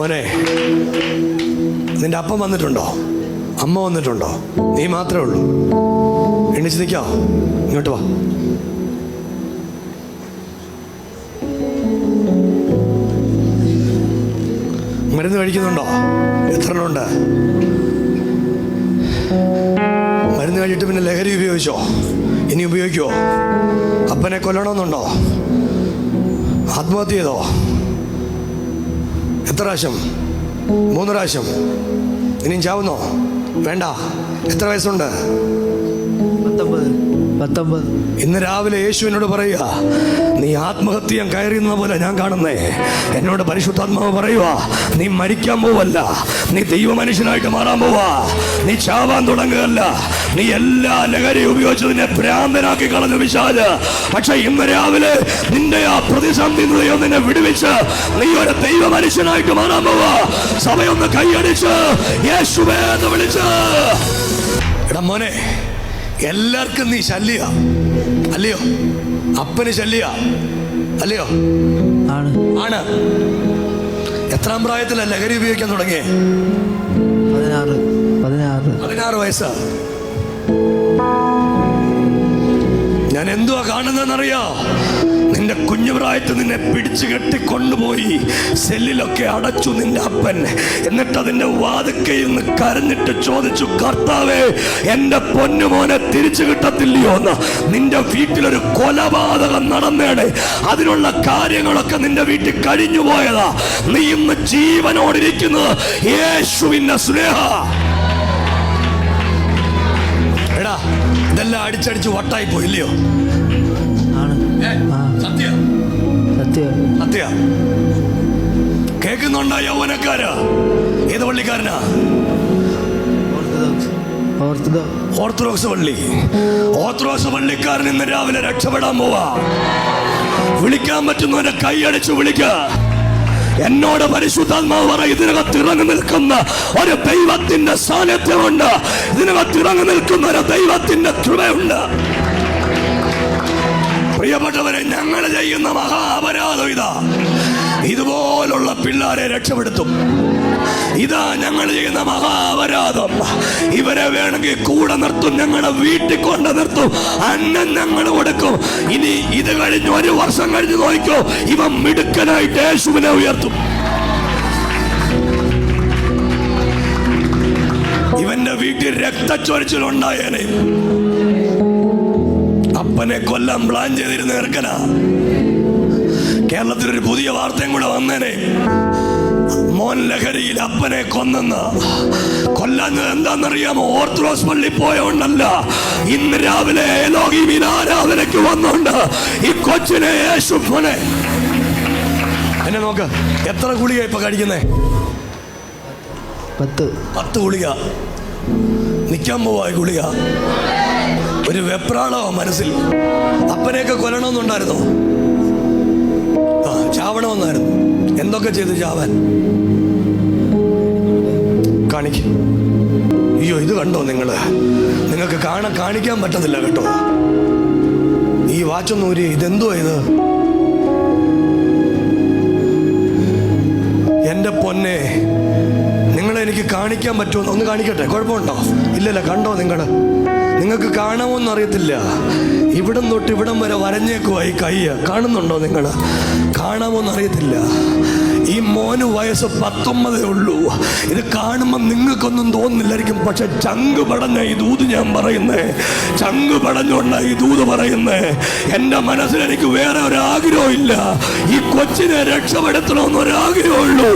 മോനെ, നിന്റെ അപ്പം വന്നിട്ടുണ്ടോ? അമ്മ വന്നിട്ടുണ്ടോ? നീ മാത്രമേ ഉള്ളൂ. എണ്ണിച്ച് നിൽക്കോ? ഇങ്ങോട്ട് വാ. മരുന്ന് കഴിക്കുന്നുണ്ടോ? എത്ര എണ്ണമുണ്ട്? മരുന്ന് കഴിച്ചിട്ട് പിന്നെ ലഹരി ഉപയോഗിച്ചോ? ഇനി ഉപയോഗിക്കുമോ? അപ്പനെ കൊല്ലണമെന്നുണ്ടോ? ആത്മഹത്യ ചെയ്തോ? എത്ര പ്രാവശ്യം? 3 പ്രാവശ്യം. ഇനിയും ചാവുന്നോ? വേണ്ട. എത്ര വയസ്സുണ്ട്? 19. ഇന്ന് രാവിലെ യേശു എന്നോട് പറയുക, നീ ആത്മഹത്യ കയറിയുന്ന പോലെ ഞാൻ കാണുന്നേ. എന്നോട് പരിശുദ്ധാത്മാവ് പറയുക, നീ മരിക്കാൻ പോവല്ല, നീ ദൈവ മനുഷ്യനായിട്ട് മാറാൻ പോവാ. നീ ചാവാൻ തുടങ്ങുകയല്ല. നീ എല്ലാ ലഹരി ഉപയോഗിച്ച് നിന്നെ ഭ്രാന്തനാക്കി കളഞ്ഞു പിശാച്. പക്ഷെ ഇന്ന് രാവിലെ നിന്റെ ആ പ്രതിസന്ധി നിന്നെ വിടുവിച്ച് നീ ഒരു ദൈവ മനുഷ്യനായിട്ട് മാറാൻ പോവാ. സഭയൊന്ന് കൈയടിച്ച് യേശുവേ എന്ന് വിളിച്ച്. എടാ മോനെ, എല്ലാവർക്കും നീ ശല്യ അല്ലയോ? അപ്പന് ശല്യ അല്ലയോ? ആണ്. എത്രാം പ്രായത്തില ലഹരി ഉപയോഗിക്കാൻ തുടങ്ങിയേ? 16 വയസ്സാ. ഞാൻ എന്തുവാ കാണുന്നതെന്നറിയോ? നിന്റെ കുഞ്ഞുപ്രായത്തിൽ നിന്നെ പിടിച്ചു കെട്ടി കൊണ്ടുപോയി സെല്ലിലൊക്കെ അടച്ചു നിന്റെ അപ്പൻ. എന്നിട്ട് അതിന്റെ വാതിക്കയിൽ നിന്ന് കരഞ്ഞിട്ട് ചോദിച്ചു, കർത്താവേ, എന്റെ പൊന്നുമോനെ തിരിച്ചു കിട്ടത്തില്ലയോ എന്ന്. നിന്റെ വീട്ടിലൊരു കൊലപാതകം നടന്നേടെ, അതിനുള്ള കാര്യങ്ങളൊക്കെ നിന്റെ വീട്ടിൽ കഴിഞ്ഞു പോയതാ. നീ ഇന്ന് ജീവനോടിരിക്കുന്നത് യേശുവിന്റെ സ്നേഹ. എടാ, ഇതെല്ലാം അടിച്ചടിച്ച് വട്ടായി പോയില്ലയോ? സത്യ കേൾക്കുന്നുണ്ടോ യൗവനക്കാര്? ഏത് പള്ളിക്കാരനാ? ഓർത്തഡോക്സ് പള്ളി. ഓർത്തഡോക്സ് പള്ളിക്കാരൻ ഇന്ന് രാവിലെ രക്ഷപ്പെടാൻ പോവാ. വിളിക്കാൻ പറ്റുന്നവരെ കൈയടിച്ചു വിളിക്ക. എന്നോട് പരിശുദ്ധാത്മാവ് പറ, ഇതിനകത്ത് ഇറങ്ങി നിൽക്കുന്ന ഒരു ദൈവത്തിന്റെ സാന്നിധ്യമുണ്ട്. ഇതിനകത്ത് ഇറങ്ങി നിൽക്കുന്ന ഒരു ദൈവത്തിന്റെ കൃപയുണ്ട്. പ്രിയപ്പെട്ടവരെ, ഞങ്ങൾ ചെയ്യുന്ന മഹാ അപരാധം ഇതാ. ഇതുപോലുള്ള പിള്ളേരെ രക്ഷപ്പെടുത്തും. ഇതാ ഞങ്ങൾ ചെയ്യുന്ന മഹാ അപരാധം. ഇവരെ വേണമെങ്കിൽ കൂടെ നിർത്തും, ഞങ്ങളുടെ വീട്ടിൽ കൊണ്ട് നിർത്തും, അന്നം ഞങ്ങൾ കൊടുക്കും. ഇനി ഇത് കഴിഞ്ഞ് 1 വർഷം കഴിഞ്ഞ് നോക്കിക്കോ, ഇവൻ മിടുക്കനായിട്ട് യേശുവിനെ ഉയർത്തും. ഇവന്റെ വീട്ടിൽ രക്തച്ചൊരിച്ചിലുണ്ടായേനെ. അപ്പനെ കൊല്ലാൻ പ്ലാൻ ചെയ്തിരുന്ന ചെറുക്കനാ. കേരളത്തിലൊരു പുതിയ വാർത്തയും കൂടെ വന്നേനെ. മോൻ ലഹരിയിൽ അപ്പനെ കൊന്നെന്ന്. കൊല്ലാഞ്ഞത് എന്താണെന്നറിയാമോ? ഓർത്തഡോക്സ് പള്ളി പോയോണ്ടല്ല, ഇന്ന് രാവിലെ എലോഹീമിൻ ആരാധനയ്ക്ക് വന്നോണ്ട് ഈ കൊച്ചിനെ യേശു മോനെ. എന്നെ നോക്ക്, എത്ര ഗുളിക ഇപ്പൊ കഴിക്കുന്നേ? 10 ഗുളിക. നിൽക്കാൻ പോവാ ഗുളിക. ഒരു വെപ്രാളോ മനസ്സിൽ. അപ്പനെയൊക്കെ കൊല്ലണമെന്നുണ്ടായിരുന്നോ? ചാവണമെന്നായിരുന്നു. എന്തൊക്കെ ചെയ്ത് ചാവാൻ? കാണിക്കും. അയ്യോ, ഇത് കണ്ടോ നിങ്ങൾക്ക് കാണിക്കാൻ പറ്റത്തില്ല കേട്ടോ. ഈ വാച്ചൊന്നൂരി, ഇതെന്തോ ഇത്? എന്റെ പൊന്നെ, നിങ്ങളെനിക്ക് കാണിക്കാൻ പറ്റുമോ? ഒന്ന് കാണിക്കട്ടെ, കുഴപ്പമുണ്ടോ? ഇല്ലല്ല, കണ്ടോ? നിങ്ങൾക്ക് കാണാമോന്ന് അറിയത്തില്ല. ഇവിടം തൊട്ട് ഇവിടം വരെ വരഞ്ഞേക്കുവാ ഈ കൈ. കാണുന്നുണ്ടോ നിങ്ങൾ? കാണാമോന്ന് അറിയത്തില്ല. ഈ മോന് വയസ്സ് 19 ഉള്ളൂ. ഇത് കാണുമ്പോൾ നിങ്ങൾക്കൊന്നും തോന്നുന്നില്ലായിരിക്കും. പക്ഷെ ചങ്ക് പടഞ്ഞ ഈ ദൂത് ഞാൻ പറയുന്നേ. ചങ്ക് പടഞ്ഞുകൊണ്ട ഈ ദൂത് പറയുന്നേ. എൻ്റെ മനസ്സിൽ എനിക്ക് വേറെ ഒരു ആഗ്രഹം ഇല്ല. ഈ കൊച്ചിനെ രക്ഷപ്പെടുത്തണമെന്നൊരാഗ്രഹമുള്ളൂ.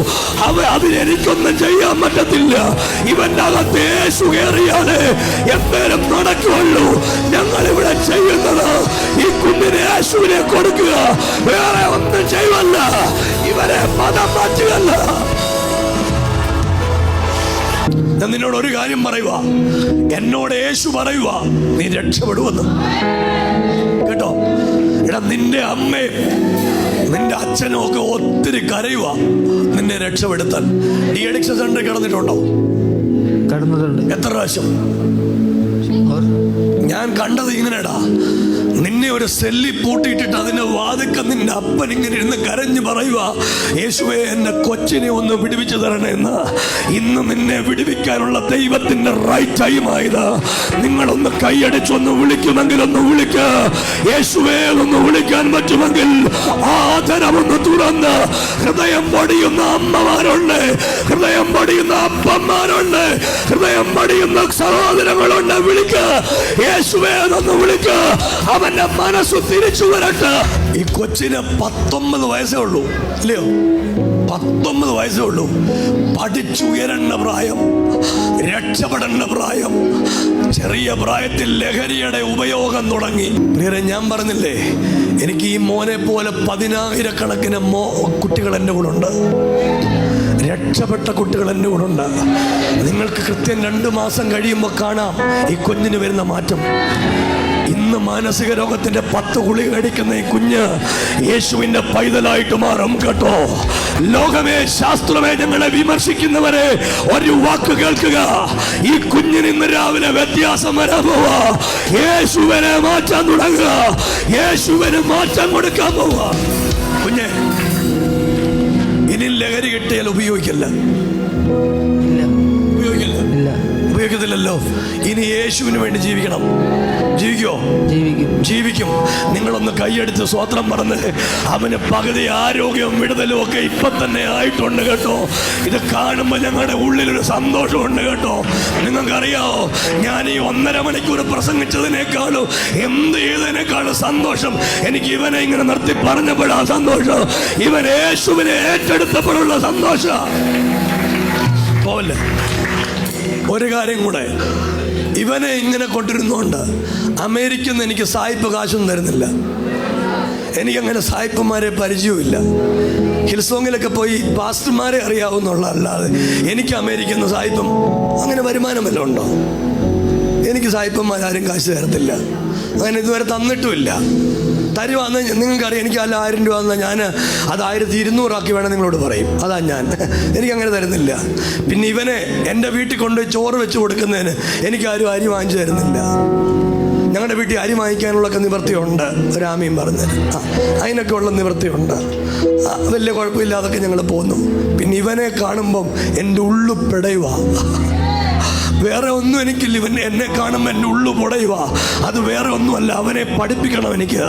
അതിനെനിക്കൊന്നും ചെയ്യാൻ പറ്റത്തില്ല. ഇവന്റെ അകത്ത് യേശു കയറിയാലേ എന്തേലും നടക്കുള്ളൂ. ഞങ്ങൾ ഇവിടെ ചെയ്യുന്നത് ഈ കുഞ്ഞിനെ യേശുവിനെ കൊടുക്കുക, വേറെ ഒന്നും ചെയ്യുവല്ല. ഇവരെ മതം മാറ്റുകയല്ല. ഞാൻ നിന്നോട് ഒരു കാര്യം പറയുക, എന്നോട് യേശു പറയുക, നീ രക്ഷപ്പെടുവെന്ന്. കേട്ടോ? എടാ, നിന്റെ അമ്മയും നിന്റെ അച്ഛനും ഒക്കെ ഒത്തിരി കരയുക നിന്നെ രക്ഷപ്പെടുത്താൻ. ഡി അഡിക്ഷൻ സെന്ററിൽ കിടന്നിട്ടുണ്ടോ? കിടന്നിട്ടുണ്ട്. എത്ര പ്രാവശ്യം? ഞാൻ കണ്ടത് ഇങ്ങനെടാ, നിന്നെ ഒരു സെല്ലി പൂട്ടിയിട്ടിട്ട് അതിന്റെ വാതിക്ക നിന്റെ അപ്പൻ ഇങ്ങനെ ഇരുന്ന് കരഞ്ഞു പറയുക, യേശുവേ എന്റെ കൊച്ചിനെ ഒന്ന് വിടുവിച്ചു തരണേന്ന്. ഇന്ന് നിന്നെ വിടുവിക്കാനുള്ള ദൈവത്തിന്റെ റൈറ്റ് ടൈം ആയത്. നിങ്ങളൊന്ന് കൈയടിച്ചൊന്ന് വിളിക്കുമെങ്കിൽ ഒന്ന് വിളിക്ക. യേശുവേ ഒന്ന് വിളിക്കാൻ പറ്റുമെങ്കിൽ ആദരവൊന്ന് തുറന്ന്. ഹൃദയം പൊടിയുന്ന അമ്മമാരുണ്ട്, ഹൃദയം പൊടിയുന്ന അപ്പന്മാരുണ്ട്, ഹൃദയം പൊടിയുന്ന സഹോദരങ്ങളുണ്ട്. വിളിക്ക, യേശുവേ ഒന്ന് വിളിക്ക. അവന്റെ മനസ്സ് തിരിച്ചു വരട്ടെ. ഈ കൊച്ചിന് 19 വയസ്സേ ഉള്ളൂ, ഇല്ലയോ? 19 വയസ്സേ ഉള്ളൂ. പഠിച്ചുയരേണ്ട പ്രായം, രക്ഷപ്പെടേണ്ട പ്രായം. ചെറിയ പ്രായത്തിൽ ലഹരിയുടെ ഉപയോഗം തുടങ്ങി. പ്രിയരെ, ഞാൻ പറഞ്ഞില്ലേ, എനിക്ക് ഈ മോനെ പോലെ 10,000-കണക്കിന് കുട്ടികൾ എൻ്റെ കൂടെ ഉണ്ട്. രക്ഷപ്പെട്ട കുട്ടികൾ എൻ്റെ കൂടെ ഉണ്ട്. നിങ്ങൾക്ക് കൃത്യം 2 മാസം കഴിയുമ്പോൾ കാണാം ഈ കുഞ്ഞിന് വരുന്ന മാറ്റം. ഇന്ന് മാനസിക രോഗത്തിന്റെ 10 ഗുളിക കഴിക്കുന്ന ഈ കുഞ്ഞ് യേശുവിന്റെ പൈതലായിട്ട് മാറും കേട്ടോ. ലോകമേ, ശാസ്ത്രമേ, ഞങ്ങളെ വിമർശിക്കുന്നവരെ ഒരു വാക്ക് കേൾക്കുക. ഈ കുഞ്ഞിന് ഇന്ന് രാവിലെ വ്യത്യാസം വരാൻ പോവാ. യേശുവിനെ മാറ്റാൻ തുടങ്ങുക, യേശുവിന് മാറ്റം കൊടുക്കാൻ പോവാ. കുഞ്ഞെ, ഇനി ലഹരി കിട്ടിയാൽ ഉപയോഗിക്കില്ല, ഉപയോഗിക്കത്തില്ലല്ലോ. ഇനി യേശുവിന് വേണ്ടി ജീവിക്കണം. ജീവിക്കോ? ജീവിക്കും. നിങ്ങളൊന്ന് കൈയെടുത്ത് സ്വോത്രം പറഞ്ഞ് അവന് പകുതി ആരോഗ്യവും വിടുതലും ഒക്കെ ഇപ്പൊ തന്നെ ആയിട്ടുണ്ട് കേട്ടോ. ഇത് കാണുമ്പോൾ ഞങ്ങളുടെ ഉള്ളിലൊരു സന്തോഷമുണ്ട് കേട്ടോ. നിങ്ങൾക്കറിയാവോ, ഞാൻ ഈ 1.5 മണിക്കൂർ പ്രസംഗിച്ചതിനേക്കാളും എന്ത് ചെയ്തതിനേക്കാളും സന്തോഷം എനിക്ക് ഇവനെ ഇങ്ങനെ നിർത്തി പറഞ്ഞപ്പോഴാ സന്തോഷം. ഇവൻ യേശുവിനെ ഏറ്റെടുത്തപ്പോഴുള്ള സന്തോഷം. പോലെ ഒരു കാര്യം കൂടെ, ഇവനെ ഇങ്ങനെ കൊണ്ടിരുന്നോണ്ട് അമേരിക്കയിൽ നിന്ന് എനിക്ക് സായിപ്പ് കാശൊന്നും തരുന്നില്ല. എനിക്കങ്ങനെ സായിപ്പന്മാരെ പരിചയമില്ല. ഹിൽസോങ്ങിലൊക്കെ പോയി പാസ്റ്റർമാരെ അറിയാവുന്നുള്ള അല്ലാതെ എനിക്ക് അമേരിക്കയിൽ നിന്ന് സായിപ്പം അങ്ങനെ വരുമാനം വല്ലതും ഉണ്ടോ? എനിക്ക് സായിപ്പന്മാരാരും കാശ് തരത്തില്ല, അങ്ങനെ ഇതുവരെ തന്നിട്ടുമില്ല. തരുവാന്ന് നിങ്ങൾക്കറിയാം. എനിക്ക് അല്ല 1000 രൂപ എന്നാൽ ഞാൻ അത് 1200 ആക്കി വേണം നിങ്ങളോട് പറയും. അതാ ഞാൻ. എനിക്കങ്ങനെ തരുന്നില്ല. പിന്നെ ഇവനെ എൻ്റെ വീട്ടിൽ കൊണ്ടുപോയി ചോറ് വെച്ച് കൊടുക്കുന്നതിന് എനിക്കാരും അരി വാങ്ങിച്ചു തരുന്നില്ല. ഞങ്ങളുടെ വീട്ടിൽ അരി വാങ്ങിക്കാനുള്ളൊക്കെ നിവൃത്തിയുണ്ട്, ഒരാമയും പറഞ്ഞ്. അതിനൊക്കെ ഉള്ള നിവൃത്തിയുണ്ട്. വലിയ കുഴപ്പമില്ലാതൊക്കെ ഞങ്ങൾ പോന്നു. പിന്നെ ഇവനെ കാണുമ്പം എൻ്റെ ഉള്ളു പിടയുക. വേറെ ഒന്നും എനിക്കില്ല. ഇവൻ എന്നെ കാണുമ്പോൾ എൻ്റെ ഉള്ളു പൊടയുക. അത് വേറെ ഒന്നുമല്ല, അവനെ പഠിപ്പിക്കണം, എനിക്ക്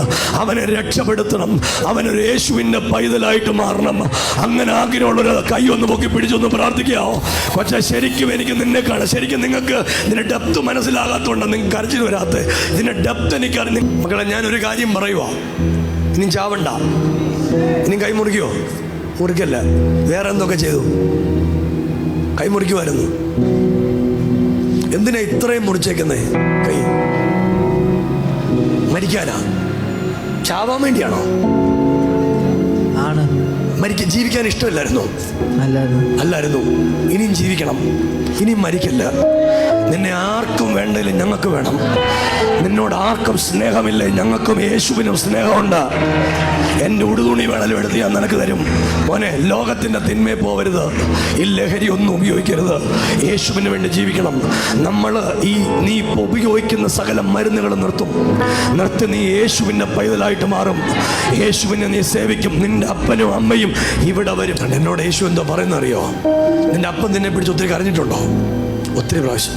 അവനെ രക്ഷപ്പെടുത്തണം, അവനൊരു യേശുവിൻ്റെ പൈതലായിട്ട് മാറണം. അങ്ങനെ ആഗ്രഹമുള്ളൊരു കൈ ഒന്ന് പൊക്കി പിടിച്ചൊന്ന് പ്രാർത്ഥിക്കാമോ? പക്ഷേ ശരിക്കും എനിക്ക് നിന്നെ കാണാം. ശരിക്കും നിങ്ങൾക്ക് ഇതിൻ്റെ ഡെപ്ത് മനസ്സിലാകാത്തതുകൊണ്ട് നിങ്ങൾക്ക് കരച്ചിൽ വരാത്ത. ഇതിൻ്റെ ഡെപ്ത് എനിക്കറിയാം. മക്കളെ, ഞാനൊരു കാര്യം പറയുക, ഇനി ചാവണ്ട. ഇനി കൈ മുറിക്കുമോ? മുറിക്കല്ല. വേറെ എന്തൊക്കെ ചെയ്തു? കൈ മുറിക്കുമായിരുന്നു. എന്തിനാ ഇത്രയും മുറിച്ചേക്കുന്നേ? കൈ മരിക്കാനാ? ചാവാൻ വേണ്ടിയാണോ? ജീവിക്കാൻ ഇഷ്ടമില്ലായിരുന്നോ? അല്ലായിരുന്നു. ഇനിയും ജീവിക്കണം, ഇനിയും മരിക്കില്ല. നിന്നെ ആർക്കും വേണ്ടല്ലേ, ഞങ്ങൾക്ക് വേണം. നിന്നോട് ആർക്കും സ്നേഹമില്ലേ, ഞങ്ങൾക്കും യേശുവിനും സ്നേഹമുണ്ട്. എൻ്റെ ഉടുതുണി വേണമല്ലോ എടുത്ത് ഞാൻ നിനക്ക് തരും. മോനെ, ലോകത്തിൻ്റെ തിന്മയെ പോവരുത്, ഈ ലഹരി ഒന്നും ഉപയോഗിക്കരുത്. യേശുവിന് വേണ്ടി ജീവിക്കണം. നമ്മൾ നീ ഇപ്പോൾ ഉപയോഗിക്കുന്ന സകല മരുന്നുകൾ നിർത്തി നീ യേശുവിൻ്റെ പൈതലായിട്ട് മാറും. യേശുവിനെ നീ സേവിക്കും. നിന്റെ അപ്പനും അമ്മയും ഇവിടെ വരും. എന്നോട് യേശു എന്തോ പറയുന്നറിയോ? നിന്റെ അപ്പൻ നിന്നെ പിടിച്ച് ഒത്തിരി കരഞ്ഞിട്ടുണ്ടോ? ഒത്തിരി പ്രാവശ്യം.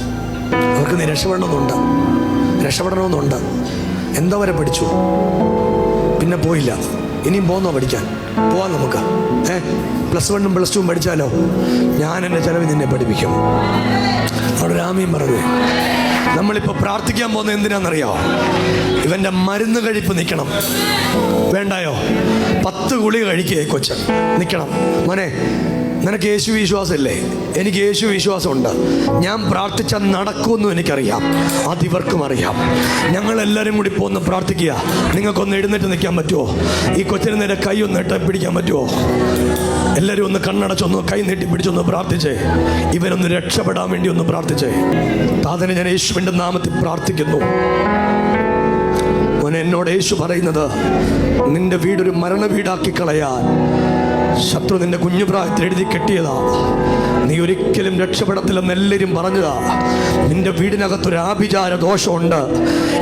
അവർക്ക് നീ രക്ഷപ്പെടണമെന്നുണ്ട്. എന്താ വരെ പഠിച്ചു, പിന്നെ പോയില്ല. ഇനിയും പോന്നോ പഠിക്കാൻ? പോവാം നമുക്ക്. +1 +2 പഠിച്ചാലോ? ഞാൻ എൻ്റെ ചെലവിൽ നിന്നെ പഠിപ്പിക്കും. അവിടെ രാമയും പറഞ്ഞു. നമ്മളിപ്പോൾ പ്രാർത്ഥിക്കാൻ പോകുന്നത് എന്തിനാണെന്നറിയോ? ഇവൻ്റെ മരുന്ന് കഴിപ്പ് നിൽക്കണം. വേണ്ടായോ? 10 ഗുളിക കഴിക്കുക കൊച്ച്. നിൽക്കണം. മോനെ, നിനക്ക് യേശു വിശ്വാസമില്ലേ? എനിക്ക് യേശു വിശ്വാസമുണ്ട്. ഞാൻ പ്രാർത്ഥിച്ചാൽ നടക്കുമെന്നും എനിക്കറിയാം, അതിവർക്കും അറിയാം. ഞങ്ങളെല്ലാവരും കൂടി പോന്ന് പ്രാർത്ഥിക്കുക. നിങ്ങൾക്കൊന്ന് എഴുന്നേറ്റ് നിൽക്കാൻ പറ്റുമോ? ഈ കൊച്ചിന് നേരെ കൈ ഒന്ന് പിടിക്കാൻ പറ്റുമോ? എല്ലാവരും ഒന്ന് കണ്ണടച്ചൊന്ന് കൈ നീട്ടി പിടിച്ചൊന്ന് പ്രാർത്ഥിച്ചേ. ഇവരൊന്ന് രക്ഷപ്പെടാൻ വേണ്ടി ഒന്ന് പ്രാർത്ഥിച്ചേ. താതനെ, ഞാൻ യേശുവിൻ്റെ നാമത്തിൽ പ്രാർത്ഥിക്കുന്നു. മോനെ, എന്നോട് യേശു പറയുന്നത് നിന്റെ വീടൊരു മരണ വീടാക്കി കളയാൻ ശത്രു നിന്റെ കുഞ്ഞുപ്രായത്തിൽ എഴുതി കെട്ടിയതാ. നീ ഒരിക്കലും രക്ഷപ്പെടത്തില്ലെന്ന് എല്ലാവരും പറഞ്ഞതാ. നിന്റെ വീടിനകത്തൊരു ആഭിചാര ദോഷമുണ്ട്.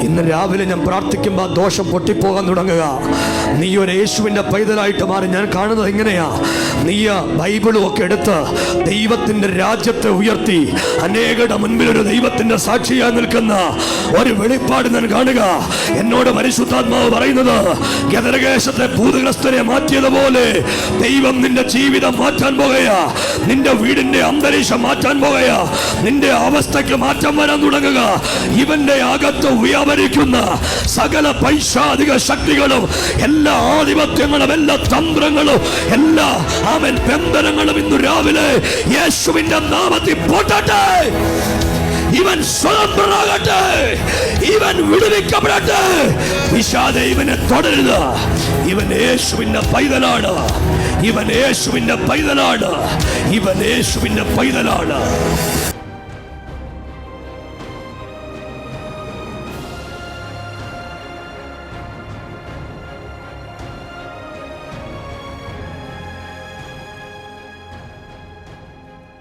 ഇന്ന് രാവിലെ ഞാൻ പ്രാർത്ഥിക്കുമ്പോൾ ആ ദോഷം പൊട്ടിപ്പോകാൻ തുടങ്ങുക. നീ ഒരു യേശുവിൻ്റെ പൈതലായിട്ട് മാറി. ഞാൻ കാണുന്നത് എങ്ങനെയാ, നീ ബൈബിളും ഒക്കെ എടുത്ത് ദൈവത്തിൻ്റെ രാജ്യത്തെ ഉയർത്തി അനേകരുടെ മുൻപിൽ ഒരു ദൈവത്തിൻ്റെ സാക്ഷിയായി നിൽക്കുന്ന ഒരു വെളിപ്പാട് ഞാൻ കാണുക. എന്നോട് പരിശുദ്ധാത്മാവ് പറയുന്നത്, ഗദരദേശത്തെ ഭൂതഗ്രസ്തരെ മാറ്റിയതുപോലെ ദൈവം നിന്റെ ജീവിതം മാറ്റാൻ പോകുകയാ. നിന്റെ വീടിന്റെ അന്തരീക്ഷം മാറ്റാൻ പോകുകയാ. നിന്റെ അവസ്ഥയ്ക്ക് മാറ്റം വരാൻ തുടങ്ങുക. ഇവന്റെ അകത്ത് വ്യാപരിക്കുന്ന സകല പൈശാചിക ശക്തികളും, എല്ലാ ആധിപത്യങ്ങളും, എല്ലാ തന്ത്രങ്ങളും, എല്ലാ ബന്ധനങ്ങളും ഇന്നു രാവിലെ യേശുവിന്റെ നാമത്തിൽ പൊട്ടട്ടെ. ഇവൻ സ്വതന്ത്രനാകട്ടെ. ഇവൻ വിടുവിക്കപ്പെടട്ടെ. പിശാചേ ഇവനെ തുടരുത്. ഇവൻ യേശുവിന്റെ പൈതലാണ്. ഇവൻ യേശുവിന്റെ പൈതലാണ്. ഇവൻ യേശുവിന്റെ പൈതലാണ്.